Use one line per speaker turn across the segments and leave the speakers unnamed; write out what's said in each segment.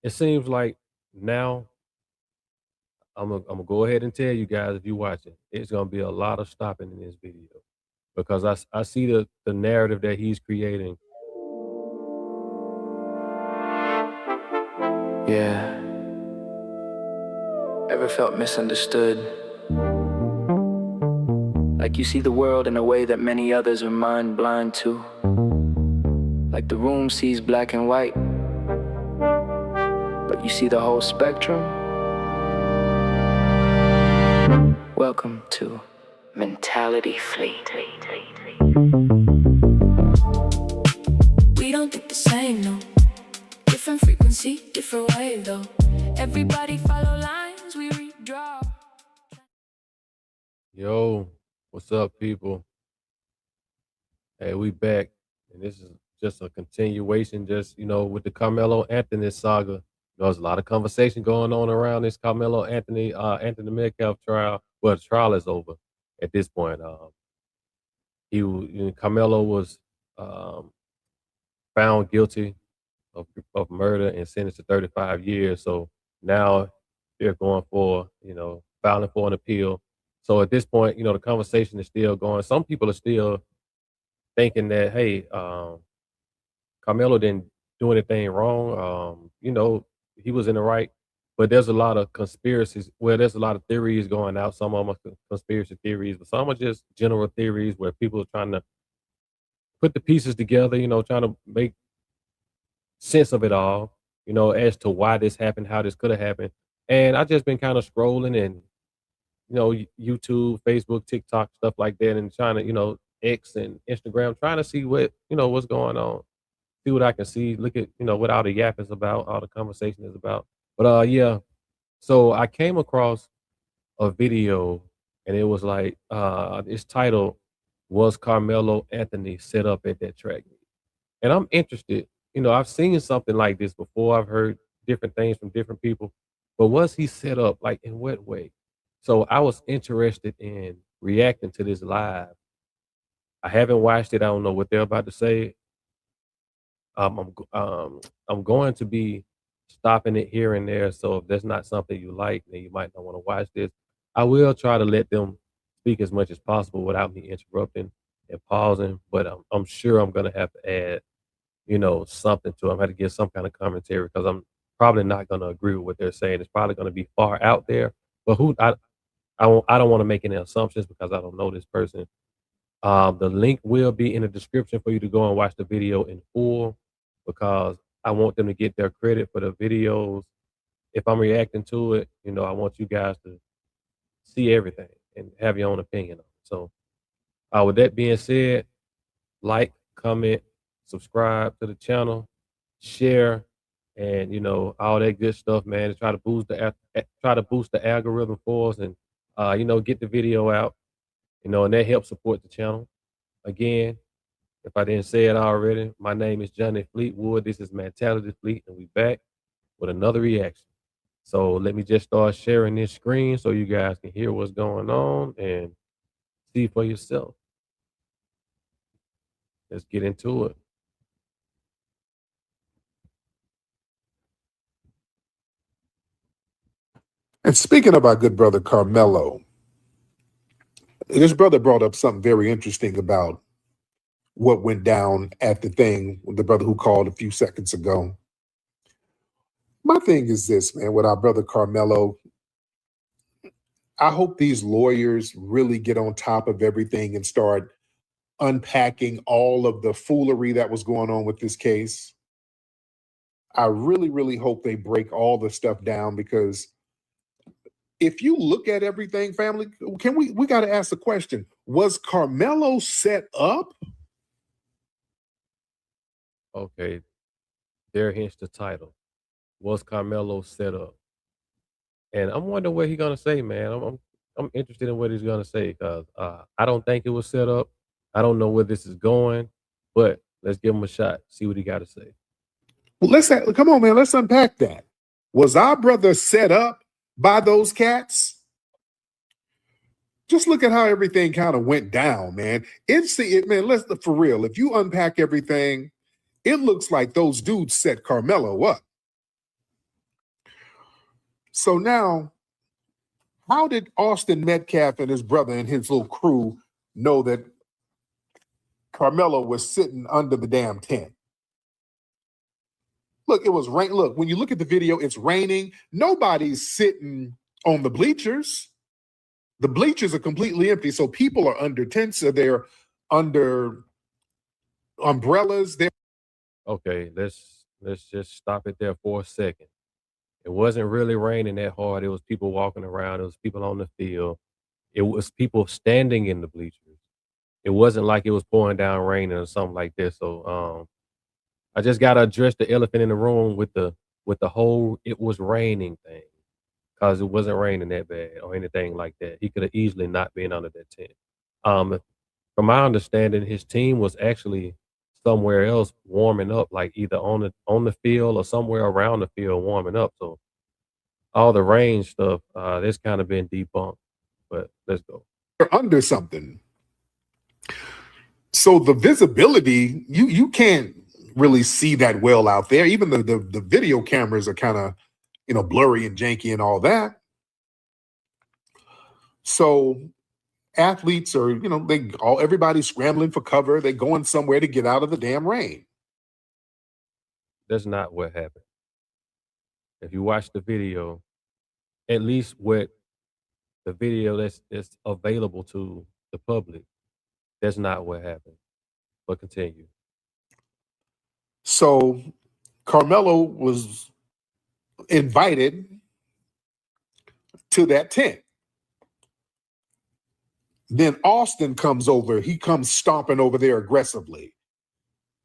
it seems like now I'm gonna go ahead and tell you guys if you're watching, it's gonna be a lot of stopping in this video because I see the narrative that he's creating.
Yeah. Ever felt misunderstood? Like you see the world in a way that many others are mind blind to. Like the room sees black and white, but you see the whole spectrum. Welcome to Mentality Fleet.
We don't think the same, no. Different frequency, different wave, though. Everybody follow lines, we redraw.
Yo, what's up, people? Hey, we back, and this is just a continuation, just with the Karmelo Anthony saga. There's a lot of conversation going on around this Karmelo Anthony Metcalf trial. Well, the trial is over at this point. Carmelo was um, found guilty of murder and sentenced to 35 years. So now they're going for filing for an appeal. So at this point, the conversation is still going. Some people are still thinking that, hey, Carmelo didn't do anything wrong. He was in the right. But there's a lot of conspiracies. Well, there's a lot of theories going out. Some of them are conspiracy theories, but some are just general theories where people are trying to put the pieces together, trying to make sense of it all, as to why this happened, how this could have happened. And I just been kind of scrolling and, YouTube, Facebook, TikTok, stuff like that, and trying to, X and Instagram, trying to see what's going on, see what I can see, look at, what all the yap is about, all the conversation is about. But yeah, so I came across a video and it was like, it's titled, "Was Karmelo Anthony set up at that track meet?" And I'm interested. I've seen something like this before. I've heard different things from different people, but was he set up? Like, in what way? So I was interested in reacting to this live. I haven't watched it. I don't know what they're about to say. I'm going to be stopping it here and there. So if that's not something you like, then you might not want to watch this. I will try to let them speak as much as possible without me interrupting and pausing. But I'm sure I'm going to have to add something to them. I had to give some kind of commentary because I'm probably not going to agree with what they're saying. It's probably going to be far out there. But I don't want to make any assumptions because I don't know this person. The link will be in the description for you to go and watch the video in full because I want them to get their credit for the videos. If I'm reacting to it, I want you guys to see everything and have your own opinion on it. So, with that being said, like, comment, subscribe to the channel, share, and all that good stuff, man. To try to boost the algorithm for us, and get the video out, and that helps support the channel. Again, if I didn't say it already, my name is Johnny Fleetwood. This is Mentality Fleet, and we back with another reaction. So let me just start sharing this screen so you guys can hear what's going on and see for yourself. Let's get into it.
And speaking of our good brother Karmelo, this brother brought up something very interesting about what went down at the thing with the brother who called a few seconds ago. My thing is this, man, with our brother Karmelo, I hope these lawyers really get on top of everything and start unpacking all of the foolery that was going on with this case. I really, really hope they break all the stuff down because if you look at everything, family, we got to ask the question, was Karmelo set up?
Okay, there hence the title. Was Carmelo set up? And I'm wondering what he's gonna say, man. I'm interested in what he's gonna say because I don't think it was set up. I don't know where this is going, but let's give him a shot. See what he got to say.
Well, come on, man. Let's unpack that. Was our brother set up by those cats? Just look at how everything kind of went down, man. Man, let's for real. If you unpack everything, It looks like those dudes set Karmelo up. So now, how did Austin Metcalf and his brother and his little crew know that Karmelo was sitting under the damn tent? Look, it was rain. Look, when you look at the video, it's raining. Nobody's sitting on the bleachers. The bleachers are completely empty. So people are under tents, or they're under umbrellas. They're
Okay, let's just stop it there for a second. It wasn't really raining that hard. It was people walking around. It was people on the field. It was people standing in the bleachers. It wasn't like it was pouring down rain or something like this. So I just gotta address the elephant in the room with the whole "it was raining" thing, because it wasn't raining that bad or anything like that. He could have easily not been under that tent. Um, from my understanding, his team was actually somewhere else warming up, like either on the field or somewhere around the field warming up. So all the rain stuff, that's kind of been debunked. But let's go.
under something. So the visibility, you can't really see that well out there. Even the video cameras are kind of, blurry and janky and all that. So athletes are, everybody's scrambling for cover. They're going somewhere to get out of the damn rain.
That's not what happened. If you watch the video, at least what the video that's available to the public, that's not what happened. But continue.
So Karmelo was invited to that tent. Then Austin comes over. He comes stomping over there aggressively.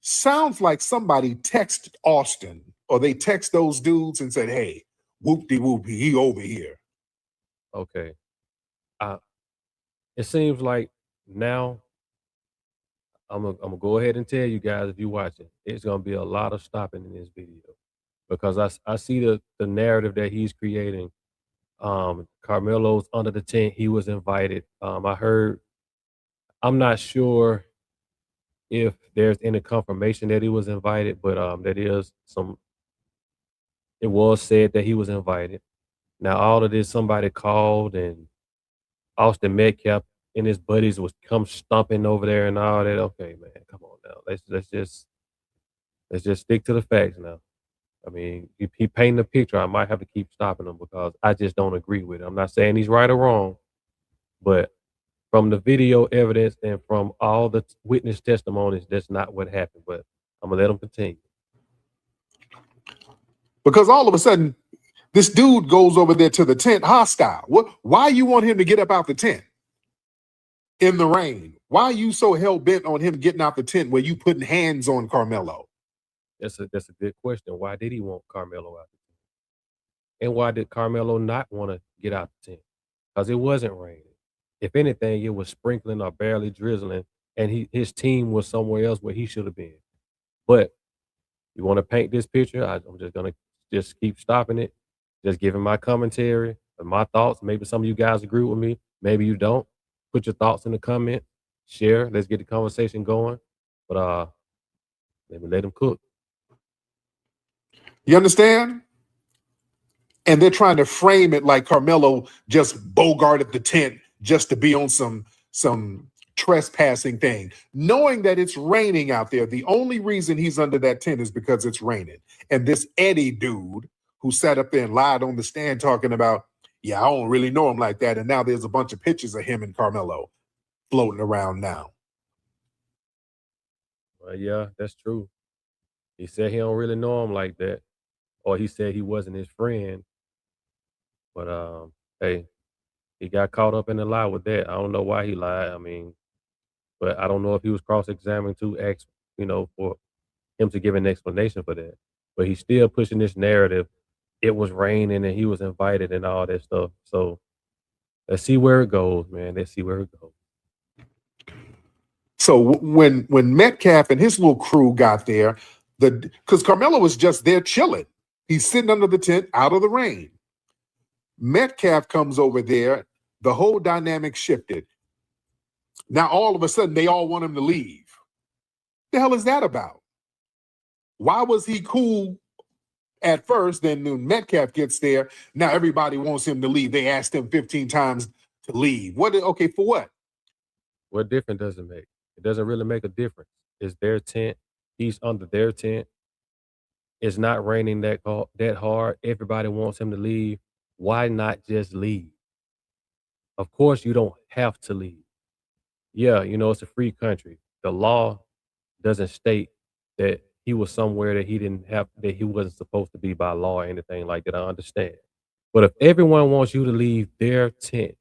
Sounds like somebody texted Austin, or they text those dudes and said, "Hey, whoop-de-whoopie, he over here."
Okay. It seems like now I'm gonna go ahead and tell you guys, if you watch it, it's gonna be a lot of stopping in this video, because I see the narrative that he's creating. Carmelo's under the tent. He was invited. I'm not sure if there's any confirmation that he was invited, but it was said that he was invited. Now all of this, somebody called and Austin Metcalf and his buddies was come stomping over there and all that. Okay, man, come on now. Let's just stick to the facts now. I mean, if he painting a picture, I might have to keep stopping him because I just don't agree with it. I'm not saying he's right or wrong, but from the video evidence and from all the witness testimonies, that's not what happened. But I'm gonna let him continue.
Because all of a sudden, this dude goes over there to the tent hostile. Why you want him to get up out the tent in the rain? Why are you so hell-bent on him getting out the tent where you putting hands on Karmelo?
That's a good question. Why did he want Carmelo out the tent? And why did Carmelo not want to get out the tent? Because it wasn't raining. If anything, it was sprinkling or barely drizzling, and his team was somewhere else where he should have been. But you want to paint this picture, I'm just gonna just keep stopping it, just giving my commentary and my thoughts. Maybe some of you guys agree with me, maybe you don't. Put your thoughts in the comment, share. Let's get the conversation going. But let him cook.
You understand? And they're trying to frame it like Karmelo just bogarted the tent just to be on some trespassing thing, knowing that it's raining out there. The only reason he's under that tent is because it's raining. And this Eddie dude who sat up there and lied on the stand talking about, yeah, I don't really know him like that. And now there's a bunch of pictures of him and Karmelo floating around now.
Well, yeah, that's true. He said he don't really know him like that, or he said he wasn't his friend. But hey, he got caught up in the lie with that. I don't know why he lied. I mean, but I don't know if he was cross-examined to ask, for him to give an explanation for that. But he's still pushing this narrative. It was raining and he was invited and all that stuff. So let's see where it goes, man. Let's see where it goes.
So when Metcalf and his little crew got there, because Karmelo was just there chilling. He's sitting under the tent out of the rain. Metcalf comes over there. The whole dynamic shifted. Now all of a sudden they all want him to leave. The hell is that about? Why was he cool at first? Then when Metcalf gets there, now everybody wants him to leave. They asked him 15 times to leave. Okay, for what?
What difference does it make? It doesn't really make a difference. It's their tent. He's under their tent. It's not raining that hard. Everybody wants him to leave. Why not just leave? Of course, you don't have to leave. Yeah, it's a free country. The law doesn't state that he was somewhere that that he wasn't supposed to be by law or anything like that. I understand. But if everyone wants you to leave their tent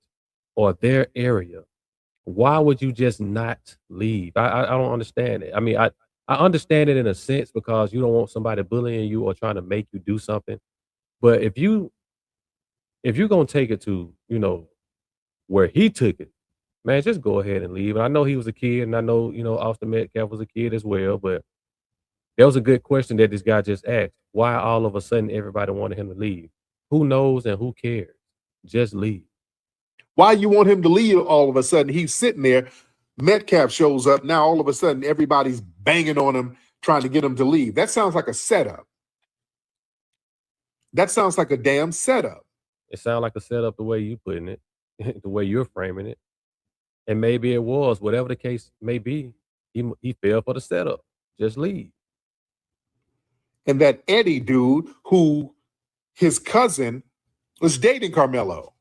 or their area, why would you just not leave? I don't understand it. I mean, I understand it in a sense because you don't want somebody bullying you or trying to make you do something. But if you're gonna take it to, where he took it, man, just go ahead and leave. And I know he was a kid, and I know, Austin Metcalf was a kid as well, but that was a good question that this guy just asked. Why all of a sudden everybody wanted him to leave? Who knows and who cares? Just leave.
Why you want him to leave all of a sudden? He's sitting there. Metcalf shows up. Now all of a sudden everybody's banging on him, trying to get him to leave. That sounds like a setup. That sounds like a damn setup.
It sounds like a setup the way you putting it, the way you're framing it. And maybe it was, whatever the case may be, he fell for the setup. Just leave.
And that Eddie dude, who his cousin was dating Karmelo.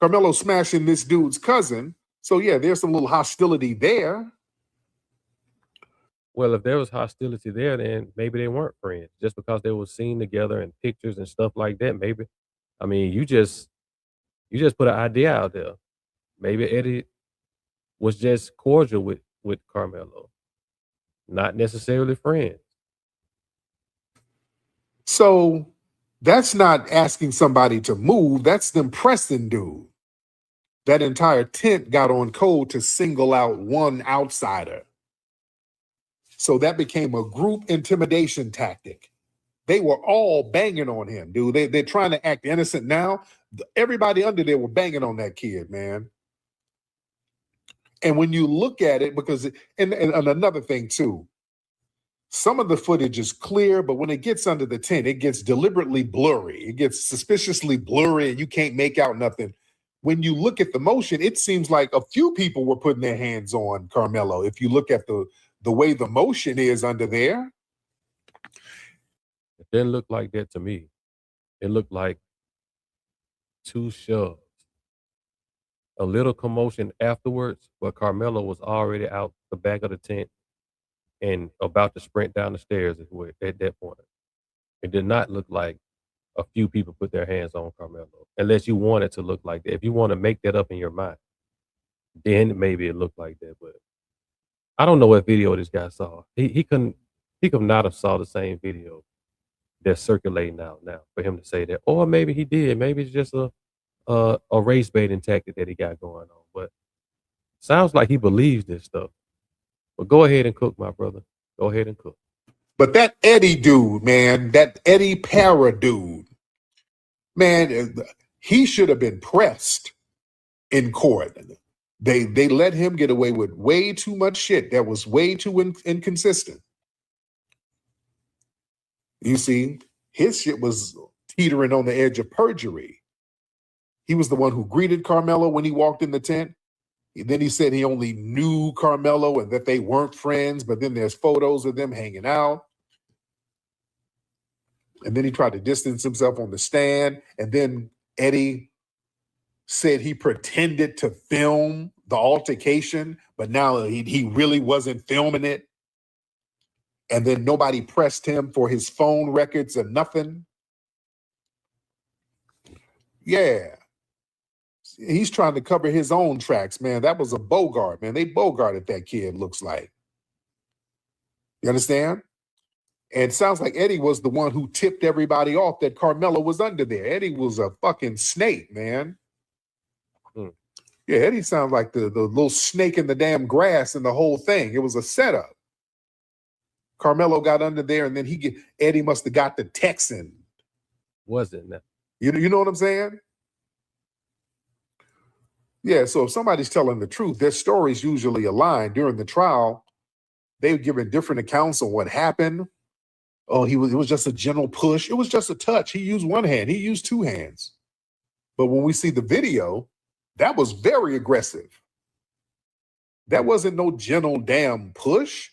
Karmelo smashing this dude's cousin. So yeah, there's some little hostility there.
Well, if there was hostility there, then maybe they weren't friends. Just because they were seen together in pictures and stuff like that, maybe. I mean, you just put an idea out there. Maybe Eddie was just cordial with Carmelo, not necessarily friends.
So that's not asking somebody to move. That's them pressing dude. That entire tent got on code to single out one outsider. So that became a group intimidation tactic. They were all banging on him, dude. They're trying to act innocent now. Everybody under there were banging on that kid, man. And when you look at it, and another thing too, some of the footage is clear, but when it gets under the tent, it gets deliberately blurry. It gets suspiciously blurry and you can't make out nothing. When you look at the motion, it seems like a few people were putting their hands on Carmelo. If you look at the way the motion is under there.
It didn't look like that to me. It looked like two shoves. A little commotion afterwards, but Carmelo was already out the back of the tent and about to sprint down the stairs at that point. It did not look like a few people put their hands on Carmelo, unless you want it to look like that. If you want to make that up in your mind, then maybe it looked like that. But I don't know what video this guy saw. He could not have saw the same video that's circulating out now for him to say that. Or maybe he did. Maybe it's just a race baiting tactic that he got going on. But sounds like he believes this stuff. But go ahead and cook, my brother. Go ahead and cook.
But that Eddie dude, man, that Eddie Para dude, man, he should have been pressed in court. They let him get away with way too much shit that was way too inconsistent. You see, his shit was teetering on the edge of perjury. He was the one who greeted Carmelo when he walked in the tent. Then he said he only knew Carmelo and that they weren't friends, but then there's photos of them hanging out. And then he tried to distance himself on the stand. And then Eddie said he pretended to film the altercation, but now he really wasn't filming it. And then nobody pressed him for his phone records or nothing. Yeah. He's trying to cover his own tracks, man. That was a Bogart, man. They Bogarted that kid, looks like. You understand? And it sounds like Eddie was the one who tipped everybody off that Carmelo was under there. Eddie was a fucking snake, man. Yeah, Eddie sounds like the little snake in the damn grass and the whole thing. It was a setup. Carmelo got under there, and then Eddie must have got the Texan.
Wasn't that?
You know what I'm saying? Yeah, so if somebody's telling the truth, their stories usually align. During the trial, they've given different accounts on what happened, Oh, it was just a gentle push. It was just a touch. He used one hand. He used two hands. But when we see the video, that was very aggressive. That wasn't no gentle damn push.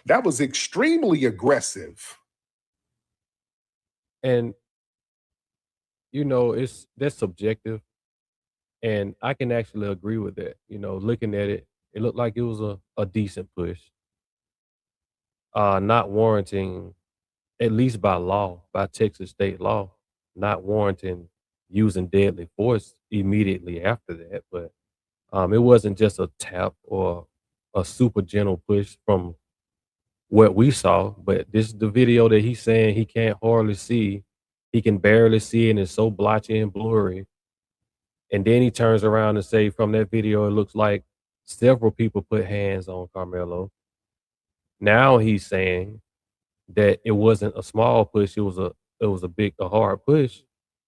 That was extremely aggressive.
And that's subjective, and I can actually agree with that. Looking at it, it looked like it was a decent push, not warranting, at least by law, by Texas state law, not warranting using deadly force immediately after that. But it wasn't just a tap or a super gentle push from what we saw. But this is the video that he's saying he can't hardly see. He can barely see, and it's so blotchy and blurry. And then he turns around and say, from that video, it looks like several people put hands on Karmelo. Now he's saying that it wasn't a small push; it was a hard push.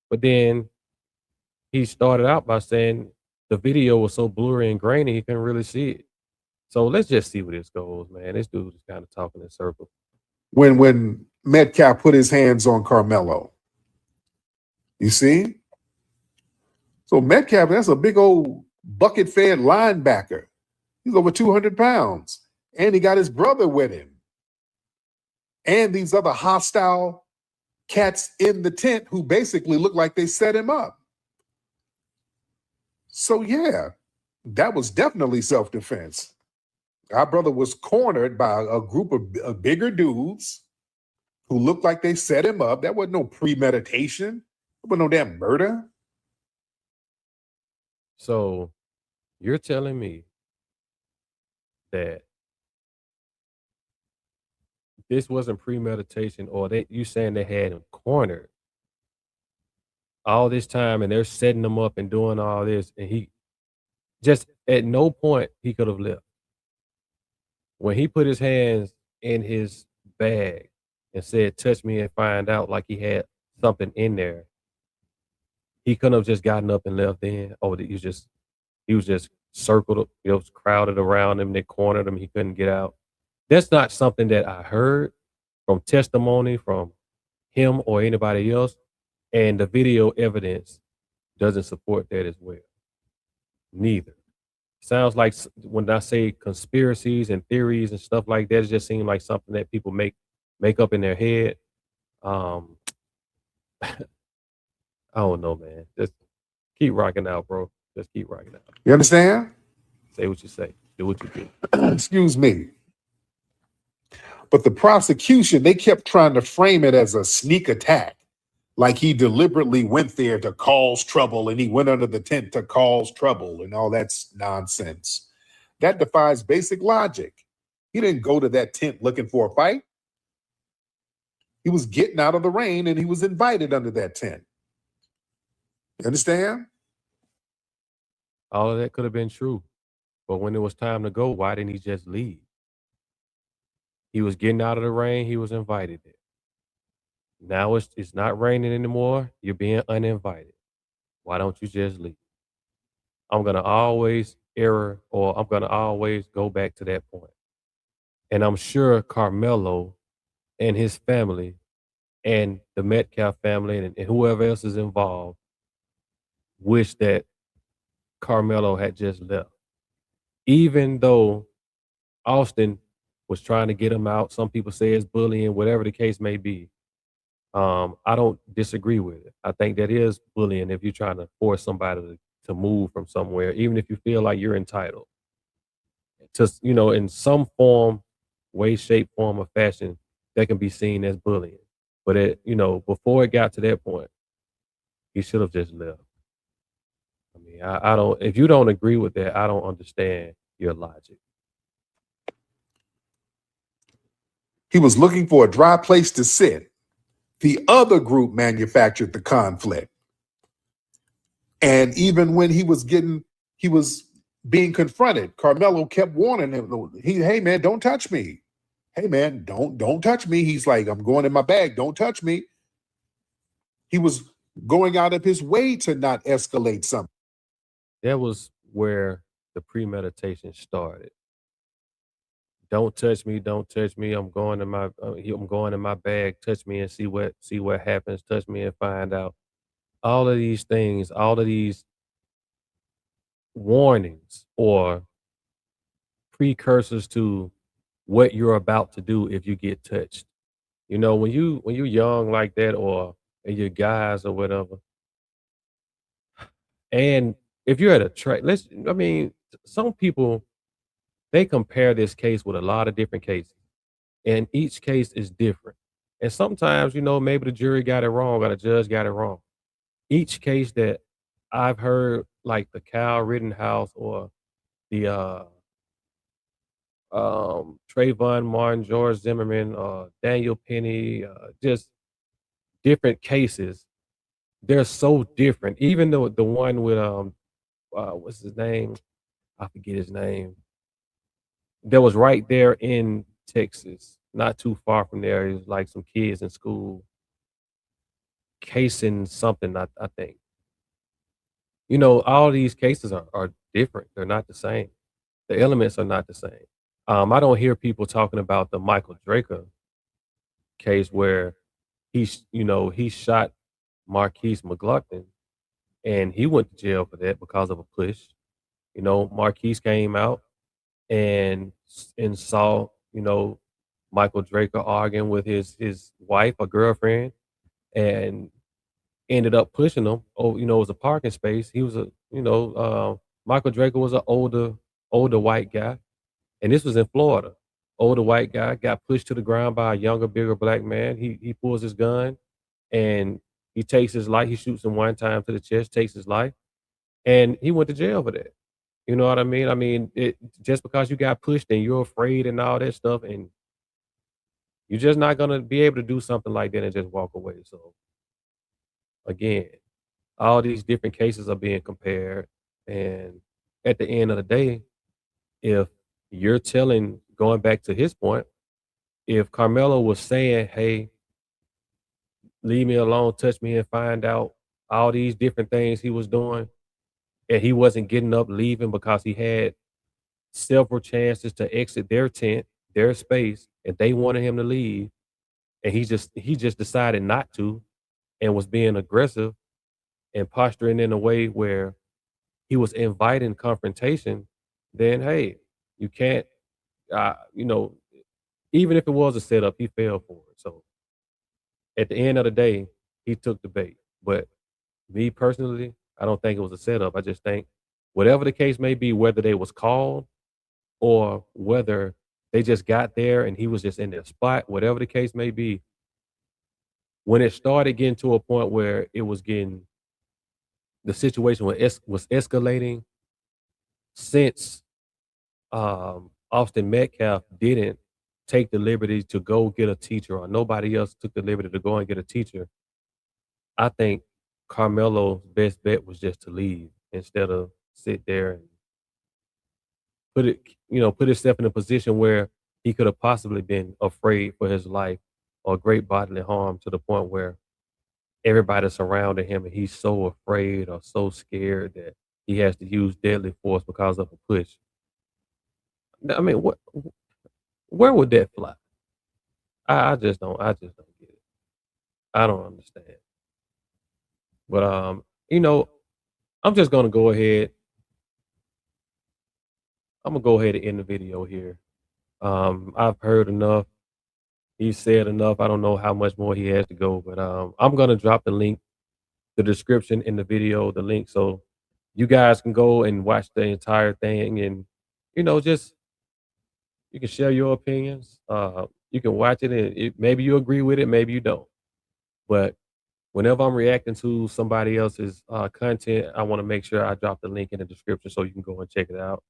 But then he started out by saying the video was so blurry and grainy he couldn't really see it. So let's just see where this goes, man. This dude is kind of talking in circles.
When Metcalf put his hands on Karmelo, you see? So Metcalf, that's a big old bucket-fed linebacker. He's over 200 pounds. And he got his brother with him. And these other hostile cats in the tent who basically look like they set him up. So yeah, that was definitely self-defense. Our brother was cornered by a group of bigger dudes who looked like they set him up. That wasn't no premeditation. That wasn't no damn murder.
So you're telling me that this wasn't premeditation, or you saying they had him cornered all this time and they're setting him up and doing all this, and he just at no point he could have left. When he put his hands in his bag and said, touch me and find out, like he had something in there, he couldn't have just gotten up and left then. Oh, he was just circled, it was crowded around him, they cornered him, he couldn't get out. That's not something that I heard from testimony from him or anybody else. And the video evidence doesn't support that as well. Neither. Sounds like when I say conspiracies and theories and stuff like that, it just seems like something that people make up in their head. I don't know, man. Just keep rocking out, bro. Just keep rocking out.
You understand?
Say what you say. Do what you do.
Excuse me. But the prosecution, they kept trying to frame it as a sneak attack. Like he deliberately went there to cause trouble and he went under the tent to cause trouble and all that's nonsense. That defies basic logic. He didn't go to that tent looking for a fight. He was getting out of the rain and he was invited under that tent. You understand?
All of that could have been true. But when it was time to go, why didn't he just leave? He was getting out of the rain. He was invited there. Now it's not raining anymore. You're being uninvited. Why don't you just leave? I'm going to always I'm going to always go back to that point. And I'm sure Karmelo and his family and the Metcalf family and whoever else is involved wish that Karmelo had just left. Even though Austin was trying to get him out, some people say it's bullying, whatever the case may be. I don't disagree with it. I think that is bullying if you're trying to force somebody to move from somewhere, even if you feel like you're entitled. To, in some form, way, shape, form, or fashion, that can be seen as bullying. But before it got to that point, he should have just left. I mean, I don't. If you don't agree with that, I don't understand your logic.
He was looking for a dry place to sit. The other group manufactured the conflict. And even when he was being confronted, Karmelo kept warning him, hey man, don't touch me. Hey man, don't touch me. He's like, I'm going in my bag, don't touch me. He was going out of his way to not escalate something.
That was where the premeditation started. "Don't touch me, don't touch me. I'm going in my bag. Touch me and see what happens. Touch me and find out." All of these things, all of these warnings or precursors to what you're about to do if you get touched. When you're young like that, or and you're guys or whatever, and if you're at a track, some people, they compare this case with a lot of different cases, and each case is different. And sometimes, maybe the jury got it wrong or the judge got it wrong. Each case that I've heard, like the Kyle Rittenhouse or the Trayvon Martin, George Zimmerman, Daniel Penny, just different cases. They're so different. Even though the one with what's his name? I forget his name. That was right there in Texas, not too far from there. It was like some kids in school casing something. I think. All these cases are different. They're not the same. The elements are not the same. I don't hear people talking about the Michael Draker case where he shot Marquise McLaughlin, and he went to jail for that because of a push. Marquise came out and saw Michael Draker arguing with his wife or girlfriend, and ended up pushing him. Oh, it was a parking space. He was Michael Draker was an older white guy, and this was in Florida. Older white guy got pushed to the ground by a younger, bigger black man. He pulls his gun, and he takes his life. He shoots him one time to the chest, takes his life, and he went to jail for that. You know what I mean? I mean, just because you got pushed and you're afraid and all that stuff, and you're just not gonna be able to do something like that and just walk away. So again, all these different cases are being compared, and at the end of the day, if you're telling, going back to his point, if Carmelo was saying, "Hey, leave me alone, touch me and find out," all these different things he was doing, and he wasn't getting up, leaving because he had several chances to exit their tent, their space, and they wanted him to leave, and he just decided not to, and was being aggressive and posturing in a way where he was inviting confrontation, then hey, you can't, uh, you know, even if it was a setup, he fell for it. So at the end of the day, he took the bait. But me personally, I don't think it was a setup. I just think whatever the case may be, whether they was called or whether they just got there and he was just in their spot, whatever the case may be, when it started getting to a point where it was getting, the situation was escalating, since Austin Metcalf didn't take the liberty to go get a teacher, or nobody else took the liberty to go and get a teacher, I think Carmelo's best bet was just to leave instead of sit there and put himself in a position where he could have possibly been afraid for his life or great bodily harm, to the point where everybody surrounding him and he's so afraid or so scared that he has to use deadly force because of a push. I mean, where would that fly? I just don't get it. I don't understand. But you know, I'm just gonna go ahead. I'm gonna go ahead and end the video here. I've heard enough. He said enough. I don't know how much more he has to go, but I'm gonna drop the link, the description in the video, the link, so you guys can go and watch the entire thing, and just, you can share your opinions. You can watch it, and maybe you agree with it, maybe you don't. But whenever I'm reacting to somebody else's content, I want to make sure I drop the link in the description so you can go and check it out.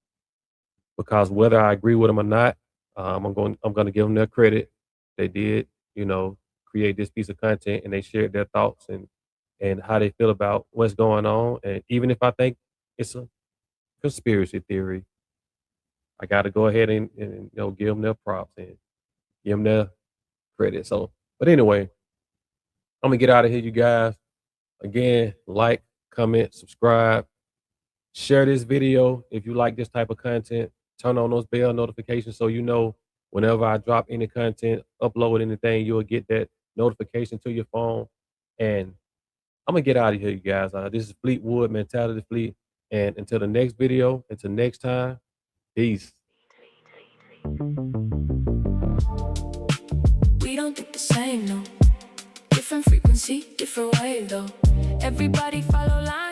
Because whether I agree with them or not, I'm going to give them their credit. They did, you know, create this piece of content, and they shared their thoughts and how they feel about what's going on. And even if I think it's a conspiracy theory, I got to go ahead and give them their props and give them their credit. So, but anyway, I'm gonna get out of here, you guys. Again, like, comment, subscribe, share this video if you like this type of content. Turn on those bell notifications so you know Whenever I drop any content, upload anything, you'll get that notification to your phone. And I'm gonna get out of here, you guys. This is Fleetwood Mentality Fleet. And until the next video, until next time, peace.
We don't think the same, no. Different frequency, different wave, though. Everybody follow lines.